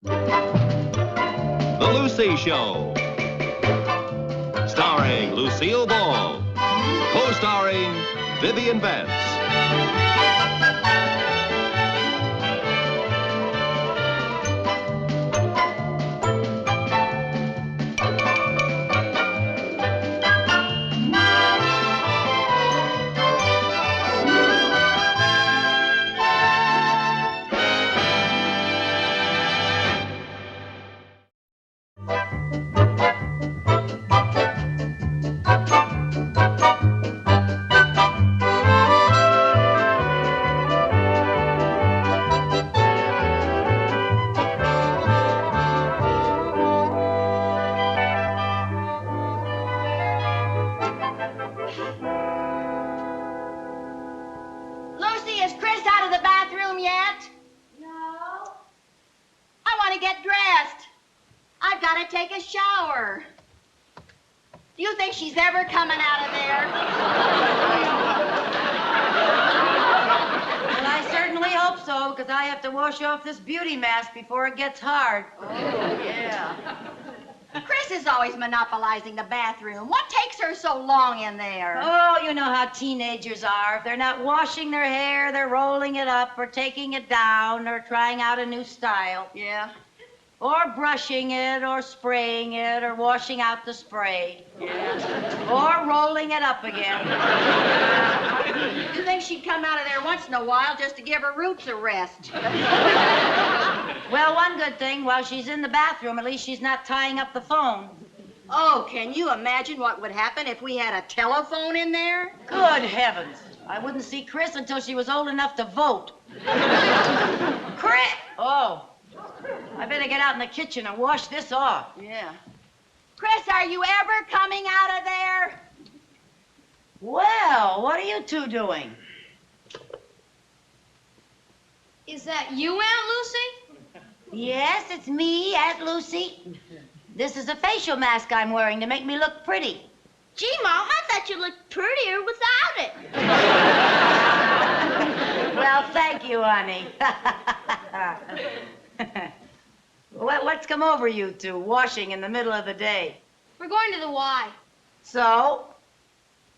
The Lucy Show. Starring Lucille Ball. Co-starring Vivian Vance. Take a shower. Do you think she's ever coming out of there? Well, I certainly hope so, because I have to wash off this beauty mask before it gets hard. Oh, yeah. Chris is always monopolizing the bathroom. What takes her so long in there? Oh, you know how teenagers are. If they're not washing their hair, they're rolling it up or taking it down or trying out a new style. Yeah. Or brushing it, or spraying it, or washing out the spray. Yeah. Or rolling it up again. You think she'd come out of there once in a while just to give her roots a rest? Well, one good thing, while she's in the bathroom, at least she's not tying up the phone. Oh, can you imagine what would happen if we had a telephone in there? Good heavens. I wouldn't see Chris until she was old enough to vote. Chris! Oh. I better get out in the kitchen and wash this off. Yeah. Chris, are you ever coming out of there? Well, what are you two doing? Is that you, Aunt Lucy? Yes, it's me, Aunt Lucy. This is a facial mask I'm wearing to make me look pretty. Gee, Mom, I thought you looked prettier without it. Well, thank you, honey. What's come over you two, washing in the middle of the day? We're going to the Y. So?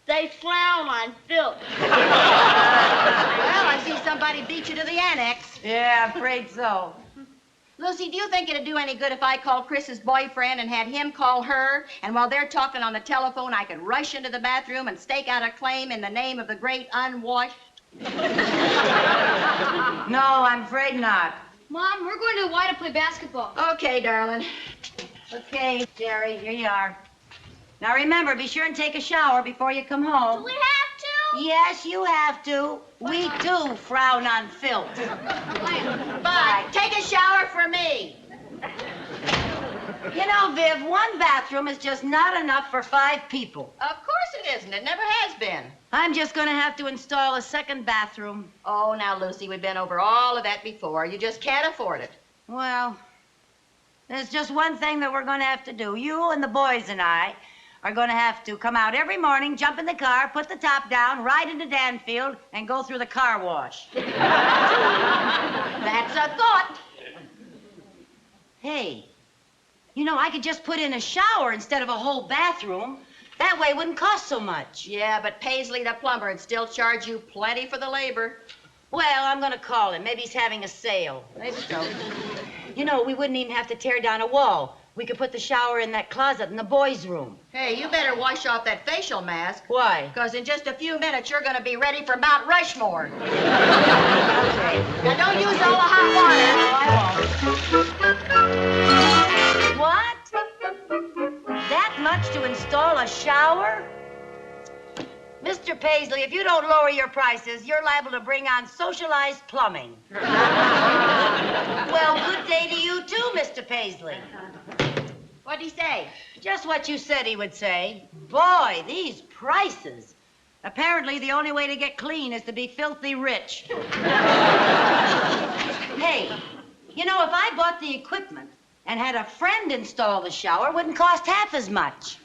They frown on filth. Well, I see somebody beat you to the annex. Yeah, I'm afraid so. Lucy, do you think it'd do any good if I called Chris's boyfriend and had him call her, and while they're talking on the telephone, I could rush into the bathroom and stake out a claim in the name of the great unwashed? No, I'm afraid not. Mom, we're going to the Y to play basketball. Okay, darling. Okay, Jerry, here you are. Now remember, be sure and take a shower before you come home. Do we have to? Yes, you have to. We too frown on filth. Bye. Take a shower for me. You know, Viv, one bathroom is just not enough for 5 people. Of course it isn't. It never has been. I'm just going to have to install a second bathroom. Oh, now, Lucy, we've been over all of that before. You just can't afford it. Well, there's just one thing that we're going to have to do. You and the boys and I are going to have to come out every morning, jump in the car, put the top down, ride into Danfield, and go through the car wash. That's a thought. Hey, you know, I could just put in a shower instead of a whole bathroom. That way it wouldn't cost so much. Yeah, but Paisley, the plumber, would still charge you plenty for the labor. Well, I'm going to call him. Maybe he's having a sale. Maybe so. You know, we wouldn't even have to tear down a wall. We could put the shower in that closet in the boys' room. Hey, you better wash off that facial mask. Why? Because in just a few minutes, you're going to be ready for Mount Rushmore. Okay. Now, don't use all the hot water. No, I won't. What? That much to install a shower? Mr. Paisley, if you don't lower your prices, you're liable to bring on socialized plumbing. Well, good day to you too, Mr. Paisley. What'd he say? Just what you said he would say. Boy, these prices. Apparently, the only way to get clean is to be filthy rich. Hey, you know, if I bought the equipment and had a friend install the shower, it wouldn't cost half as much.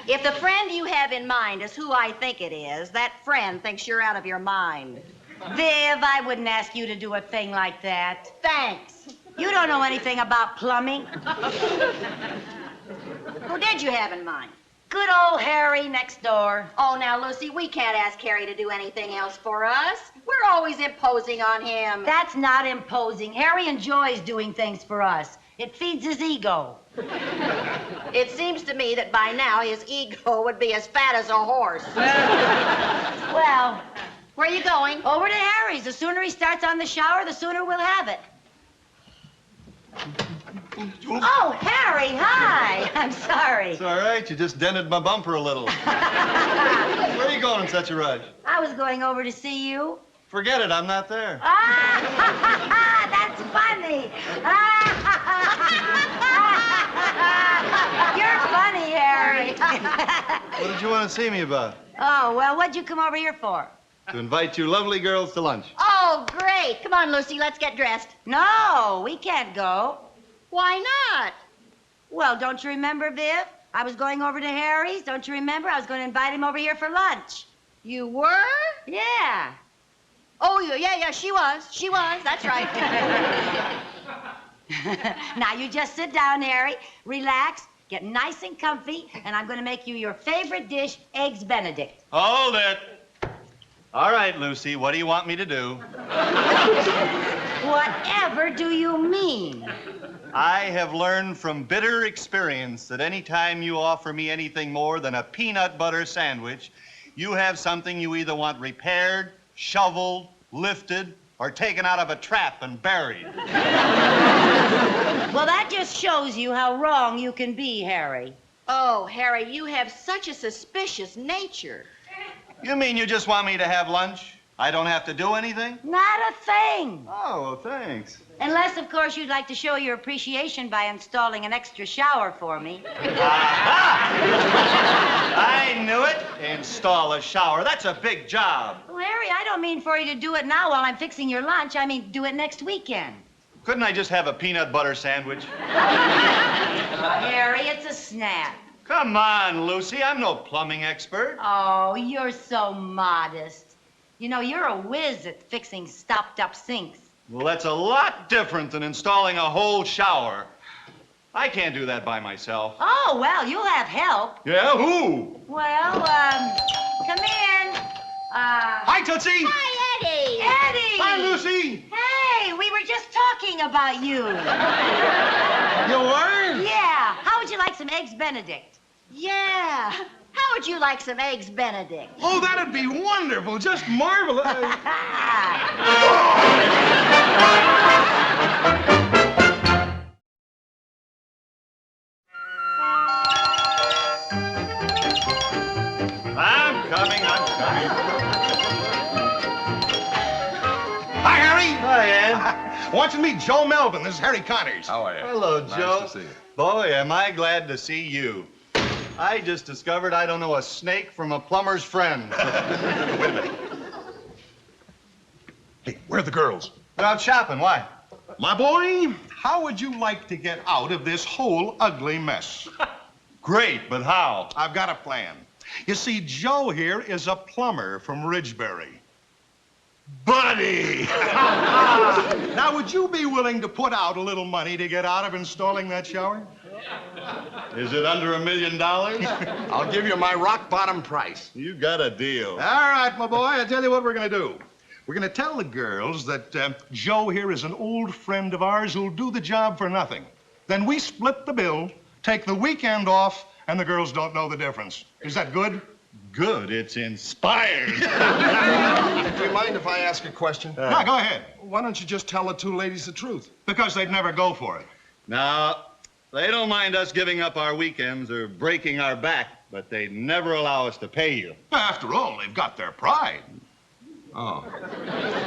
If the friend you have in mind is who I think it is, that friend thinks you're out of your mind. Viv, I wouldn't ask you to do a thing like that. Thanks. You don't know anything about plumbing. Who did you have in mind? Good old Harry next door. Oh, now, Lucy, we can't ask Harry to do anything else for us. We're always imposing on him. That's not imposing. Harry enjoys doing things for us. It feeds his ego. It seems to me that by now his ego would be as fat as a horse. Well, Where are you going? over to Harry's. The sooner he starts on the shower, the sooner we'll have it. Oh, Harry, hi. I'm sorry. It's all right. You just dented my bumper a little. Where are you going in such a rush? I was going over to see you. Forget it. I'm not there. Ah, that's funny. You're funny, Harry. What did you want to see me about? Oh, well, what'd you come over here for? To invite you lovely girls to lunch. Oh, great. Come on, Lucy, let's get dressed. No, we can't go. Why not? Well, don't you remember, Viv? I was going over to Harry's. Don't you remember? I was going to invite him over here for lunch. You were? Yeah. Oh, yeah, she was. She was, that's right. Now, you just sit down, Harry, relax, get nice and comfy, and I'm going to make you your favorite dish, Eggs Benedict. Hold it. All right, Lucy, what do you want me to do? Whatever do you mean? I have learned from bitter experience that any time you offer me anything more than a peanut butter sandwich, you have something you either want repaired, shoveled, lifted, or taken out of a trap and buried. Well, that just shows you how wrong you can be, Harry. Oh, Harry, you have such a suspicious nature. You mean you just want me to have lunch? I don't have to do anything? Not a thing. Oh, well, thanks. Unless, of course, you'd like to show your appreciation by installing an extra shower for me. I knew it. Install a shower. That's a big job. Well, Harry, I don't mean for you to do it now while I'm fixing your lunch. I mean, do it next weekend. Couldn't I just have a peanut butter sandwich? Harry, it's a snap. Come on, Lucy. I'm no plumbing expert. Oh, you're so modest. You know, you're a whiz at fixing stopped-up sinks. Well, that's a lot different than installing a whole shower. I can't do that by myself. Oh, well, you'll have help. Yeah, who? Well, come in. Hi, Tootsie. Hi, Eddie. Eddie! Hi, Lucy. Hey, we were just talking about you. You were? Yeah. How would you like some Eggs Benedict? Yeah. How would you like some Eggs Benedict? Oh, that'd be wonderful, just marvelous. I'm coming. Hi, Harry. Hi, Ann. Want you to meet Joe Melvin. This is Harry Connors. How are you? Hello, Nice Joe. to see you. Boy, am I glad to see you. I just discovered I don't know a snake from a plumber's friend. Wait a minute. Hey, where are the girls? They're out shopping. Why? My boy, how would you like to get out of this whole ugly mess? Great, but how? I've got a plan. You see, Joe here is a plumber from Ridgebury. Buddy! Now, would you be willing to put out a little money to get out of installing that shower? Is it under $1 million? I'll give you my rock bottom price. You got a deal. All right, my boy, I tell you what we're going to do. We're going to tell the girls that Joe here is an old friend of ours who'll do the job for nothing. Then we split the bill, take the weekend off, and the girls don't know the difference. Is that good? Good. It's inspired. Do you mind if I ask a question? No, go ahead. Why don't you just tell the two ladies the truth? Because they'd never go for it. Now, they don't mind us giving up our weekends or breaking our back, but they never allow us to pay you. After all, they've got their pride. Oh.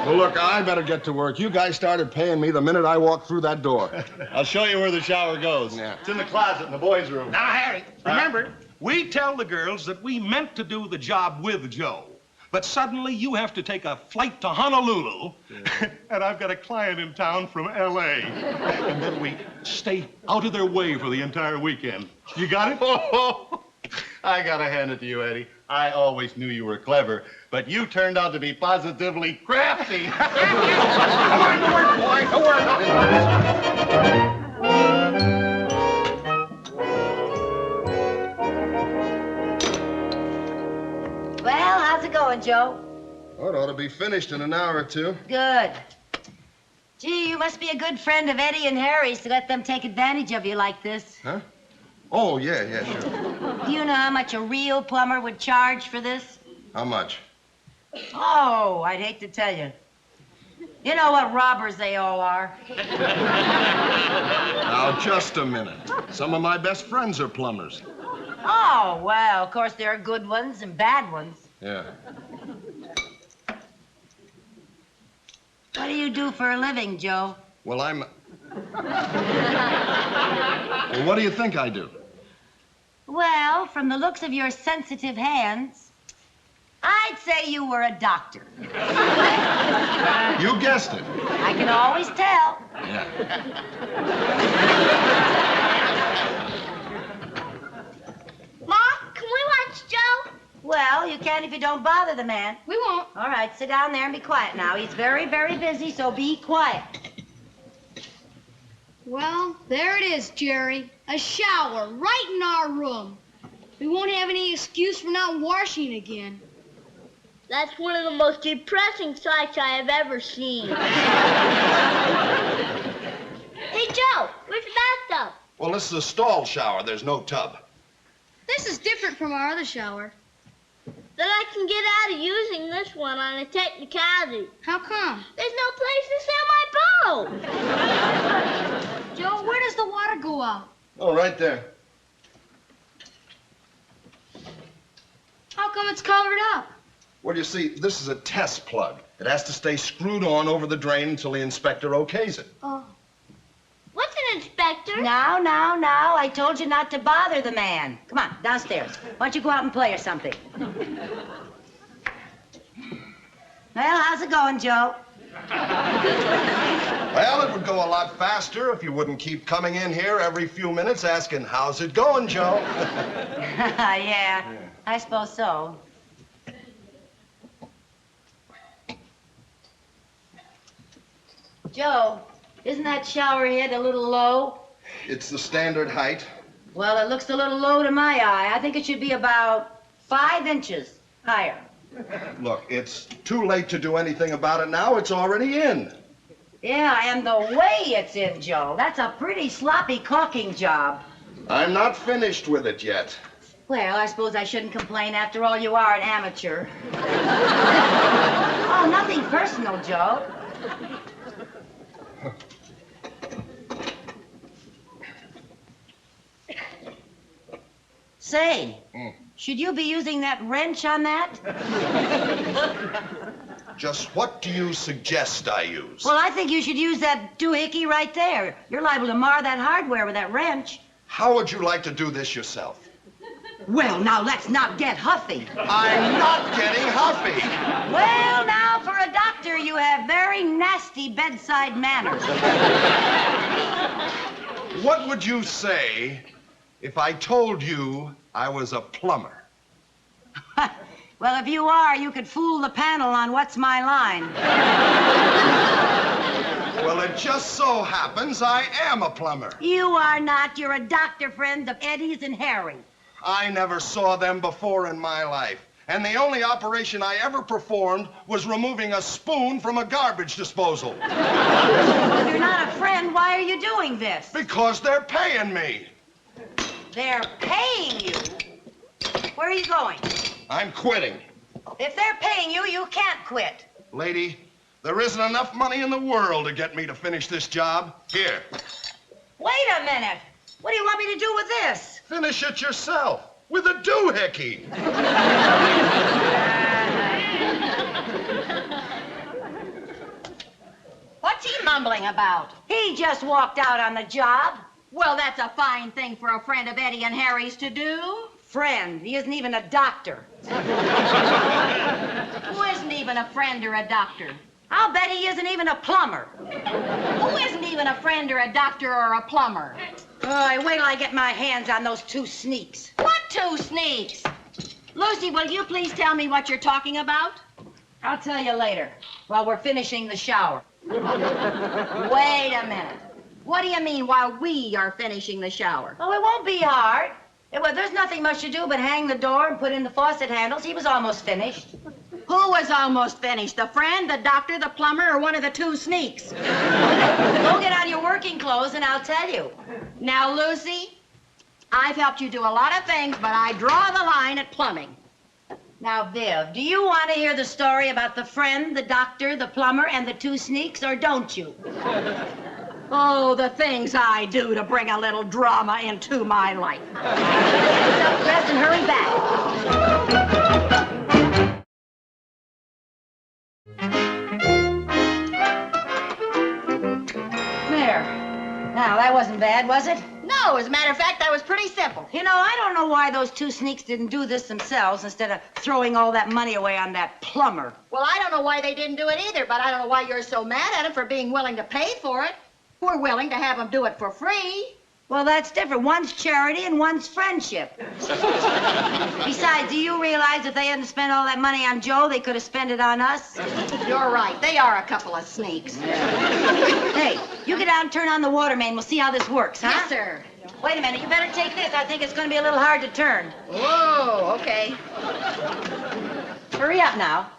Well, look, I better get to work. You guys started paying me the minute I walked through that door. I'll show you where the shower goes. Yeah. It's in the closet in the boys' room. Now, Harry, remember, we tell the girls that we meant to do the job with Joe. But suddenly you have to take a flight to Honolulu, and I've got a client in town from L.A. And then we stay out of their way for the entire weekend. You got it? I gotta hand it to you, Eddie. I always knew you were clever, But you turned out to be positively crafty. Come on, to work, boy. To work. Well, how's it going, Joe? Oh, it ought to be finished in an hour or two. Good. Gee, you must be a good friend of Eddie and Harry's to let them take advantage of you like this. Huh? Oh, yeah, sure. Do you know how much a real plumber would charge for this? How much? Oh, I'd hate to tell you. You know what robbers they all are. Now, just a minute. Some of my best friends are plumbers. Oh, well, of course there are good ones and bad ones. Yeah. What do you do for a living, Joe? Well, Well, what do you think I do? Well, from the looks of your sensitive hands, I'd say you were a doctor. You guessed it. I can always tell. Yeah. Mom, can we watch Joe? Well, you can if you don't bother the man. We won't. All right, sit down there and be quiet now. He's very, very busy, so be quiet. Well, there it is, Jerry. A shower right in our room. We won't have any excuse for not washing again. That's one of the most depressing sights I have ever seen. Hey, Joe, where's the bathtub? Well, this is a stall shower. There's no tub. This is different from our other shower. Then I can get out of using this one on a technicality. How come? There's no place to set my boat. Joe, where does the water go out? Oh, right there. How come it's covered up? Well, you see, this is a test plug. It has to stay screwed on over the drain until the inspector okays it. Oh. What's an inspector? Now, I told you not to bother the man. Come on, downstairs. Why don't you go out and play or something? Well, how's it going, Joe? Well, it would go a lot faster if you wouldn't keep coming in here every few minutes asking, how's it going, Joe? Yeah, I suppose so. Joe, isn't that shower head a little low? It's the standard height. Well, it looks a little low to my eye. I think it should be about 5 inches higher. Look, it's too late to do anything about it now. It's already in. Yeah, and the way it's in, Joe. That's a pretty sloppy caulking job. I'm not finished with it yet. Well, I suppose I shouldn't complain. After all, you are an amateur. Oh, nothing personal, Joe. Say, should you be using that wrench on that? Just what do you suggest I use? Well, I think you should use that doohickey right there. You're liable to mar that hardware with that wrench. How would you like to do this yourself? Well, now, let's not get huffy. I'm not getting huffy. Well, now, for a doctor, you have very nasty bedside manners. What would you say if I told you I was a plumber? Well, if you are, you could fool the panel on What's My Line. Well, it just so happens I am a plumber. You are not. You're a doctor friend of Eddie's and Harry. I never saw them before in my life. And the only operation I ever performed was removing a spoon from a garbage disposal. If you're not a friend, why are you doing this? Because they're paying me. They're paying you? Where are you going? I'm quitting. If they're paying you, you can't quit. Lady, there isn't enough money in the world to get me to finish this job. Here. Wait a minute. What do you want me to do with this? Finish it yourself with a doohickey. What's he mumbling about? He just walked out on the job. Well, that's a fine thing for a friend of Eddie and Harry's to do. Friend. He isn't even a doctor. Who isn't even a friend or a doctor? I'll bet he isn't even a plumber. Who isn't even a friend or a doctor or a plumber? Oh, wait till I get my hands on those two sneaks. What two sneaks? Lucy, will you please tell me what you're talking about? I'll tell you later, while we're finishing the shower. Wait a minute. What do you mean while we are finishing the shower? Oh, it won't be hard. There's nothing much to do but hang the door and put in the faucet handles. He was almost finished. Who was almost finished? The friend, the doctor, the plumber, or one of the two sneaks? Go get on your working clothes and I'll tell you. Now, Lucy, I've helped you do a lot of things, but I draw the line at plumbing. Now, Viv, do you want to hear the story about the friend, the doctor, the plumber, and the two sneaks, or don't you? Oh, the things I do to bring a little drama into my life. Get yourself dressed and hurry back. There. Now, that wasn't bad, was it? No, as a matter of fact, that was pretty simple. You know, I don't know why those two sneaks didn't do this themselves instead of throwing all that money away on that plumber. Well, I don't know why they didn't do it either, but I don't know why you're so mad at them for being willing to pay for it. We're willing to have them do it for free. Well, that's different. One's charity and one's friendship. Besides, do you realize if they hadn't spent all that money on Joe, they could have spent it on us? You're right. They are a couple of sneaks. Hey, you get out and turn on the water main. We'll see how this works, huh? Yes, sir. Wait a minute. You better take this. I think it's going to be a little hard to turn. Whoa, okay. Hurry up now.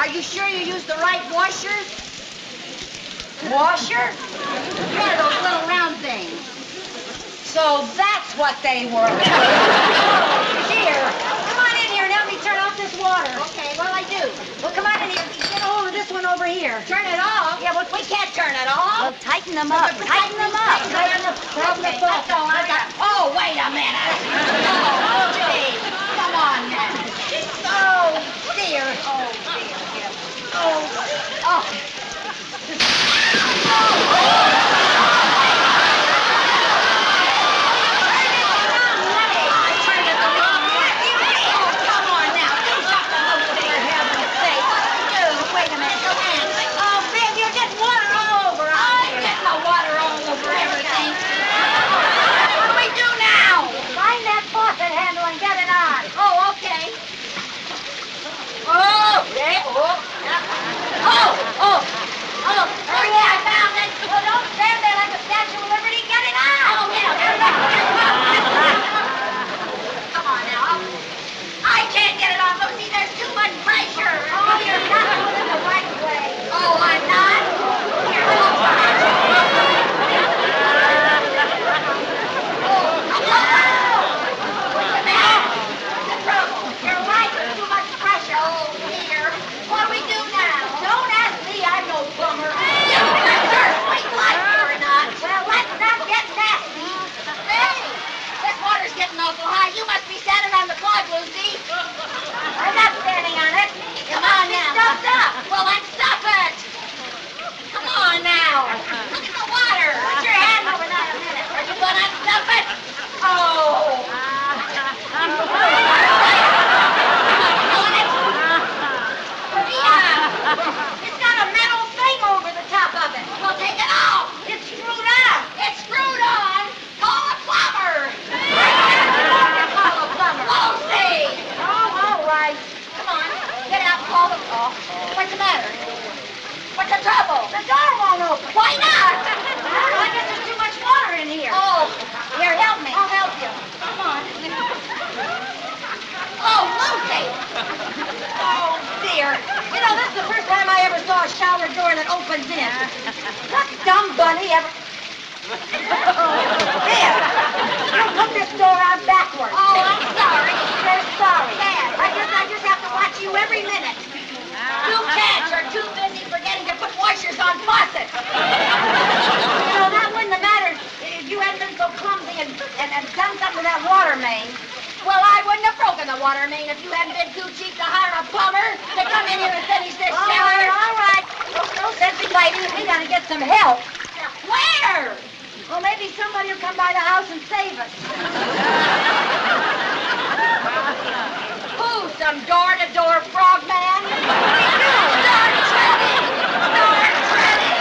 Are you sure you used the right washer? Washer? Yeah, those little round things. So that's what they were. Here, come on in here and help me turn off this water. Okay, what'll I do? Well, come on in here. Get a hold of this one over here. Turn it off? Yeah, well, We can't turn it off. well, tighten them up. Tighten them up. Okay, let's go. Oh, wait a minute. Oh, gee. Come on now. Oh, dear. Oh, dear. Oh. What dumb bunny ever... There! You put this door on backwards. Oh, I'm sorry. You're sorry. Dad, I just have to watch you every minute. You cats are too busy forgetting to put washers that water main. Well, I wouldn't have broken the water main if you hadn't been too cheap to hire a plumber to come in here and finish this shower. All right. No sense in fighting. We gotta get some help. Where? Well, maybe somebody will come by the house and save us. Who? Some door-to-door frogman? Start treading! Start treading!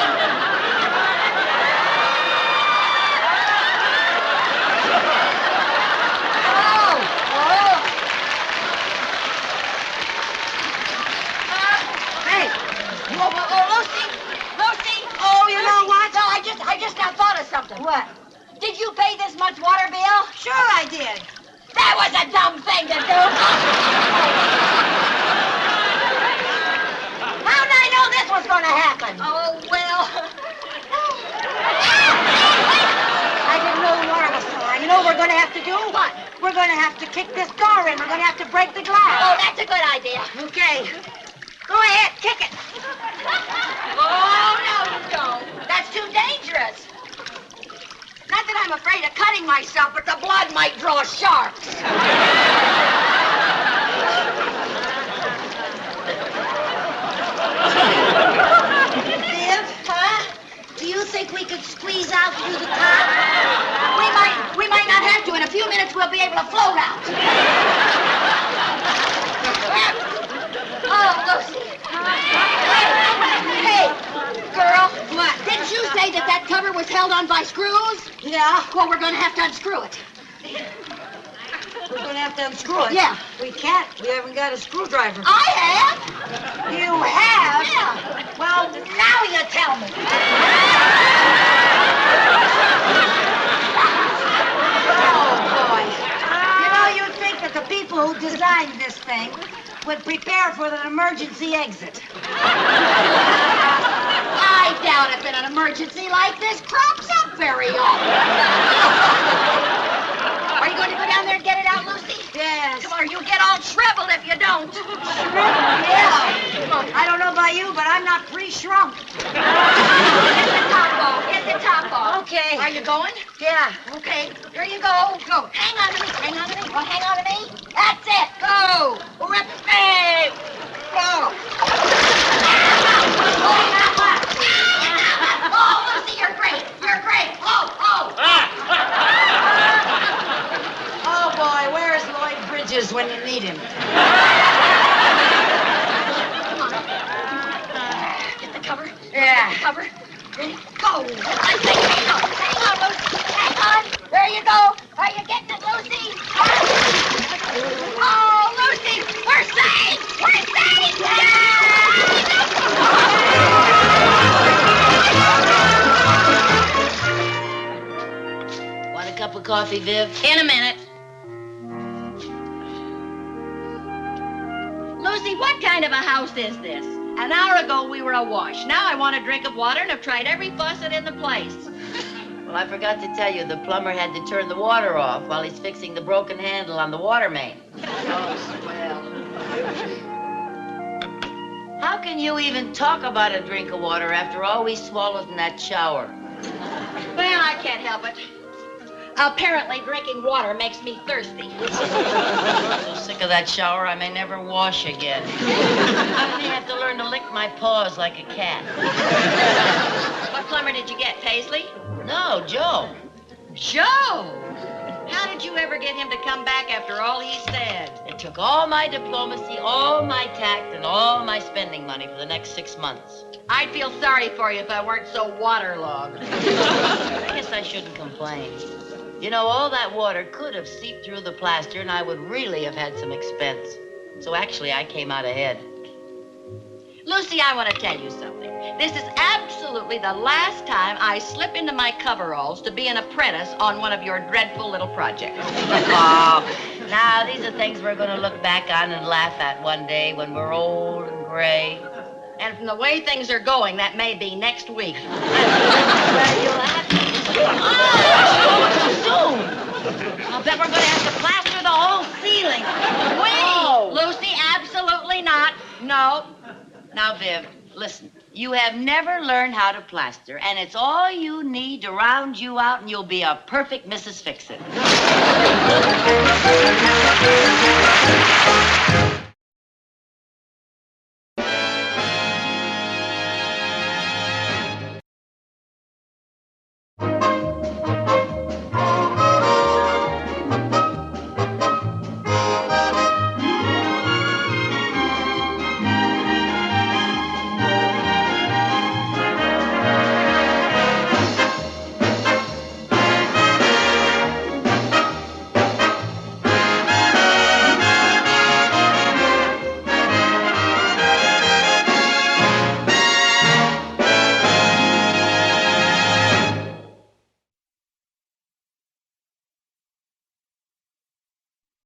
Lucy! Oh, you know what? No, I just now thought of something. What? Did you pay this month's water bill? Sure I did. That was a dumb thing to do. How'd I know this was gonna happen? Oh, well. I didn't know the water was so high. You know what we're gonna have to do? What? We're gonna have to kick this door in. We're gonna have to break the glass. Oh, that's a good idea. Okay. Go ahead, kick it. Oh, no, you don't. That's too dangerous. Not that I'm afraid of cutting myself, but the blood might draw sharks. Viv? Huh? Do you think we could squeeze out through the top? We might not have to. In a few minutes, we'll be able to float out. Oh, Lucy. Hey, girl. What? Didn't you say that cover was held on by screws? Yeah. Well, we're going to have to unscrew it. We're gonna have to unscrew it. Yeah. We can't. We haven't got a screwdriver. I have. You have? Yeah. Well, now you tell me. Oh, boy. You know, you'd think that the people who designed this thing would prepare for an emergency exit. I doubt if an emergency like this crops up very often. Are you going to go down there and get it out, Lucy? Yes. Come on, you'll get all shriveled if you don't. Yeah. I don't know about you, but I'm not pre-shrunk. Get the top off. Get the top off. Okay. Are you going? Yeah. Okay. Here you go. Go. Hang on to me. Hang on to me. Well, hang on to me. That's it. Go. Rip. Hey. Go. Oh, Lucy, you're great. You're great. Oh. Oh, boy, where's Lloyd Bridges when you need him? Come on. Get the cover. Yeah. Get the cover. Ready? Go. Hang on, Lucy. Hang on. There you go. Are you getting it, Lucy? Oh, Lucy, we're safe. We're safe. Want a cup of coffee, Viv? In a minute. Lucy, what kind of a house is this? An hour ago, we were awash. Now I want a drink of water and have tried every faucet in the place. Well, I forgot to tell you, the plumber had to turn the water off while he's fixing the broken handle on the water main. Oh, swell. How can you even talk about a drink of water after all we swallowed in that shower? Well, I can't help it. Apparently, drinking water makes me thirsty. I'm so sick of that shower, I may never wash again. I may have to learn to lick my paws like a cat. What plumber did you get, Paisley? No, Joe. Joe! How did you ever get him to come back after all he said? It took all my diplomacy, all my tact, and all my spending money for the next 6 months. I'd feel sorry for you if I weren't so waterlogged. I guess I shouldn't complain. You know, all that water could have seeped through the plaster, and I would really have had some expense. So actually, I came out ahead. Lucy, I want to tell you something. This is absolutely the last time I slip into my coveralls to be an apprentice on one of your dreadful little projects. Oh, now these are things we're going to look back on and laugh at one day when we're old and gray. And from the way things are going, that may be next week. Well, you'll have to. Oh, too soon. I'll bet we're going to have to plaster the whole ceiling. Lucy, absolutely not. No. Now, Viv, listen. You have never learned how to plaster, and it's all you need to round you out, and you'll be a perfect Mrs. Fix-It.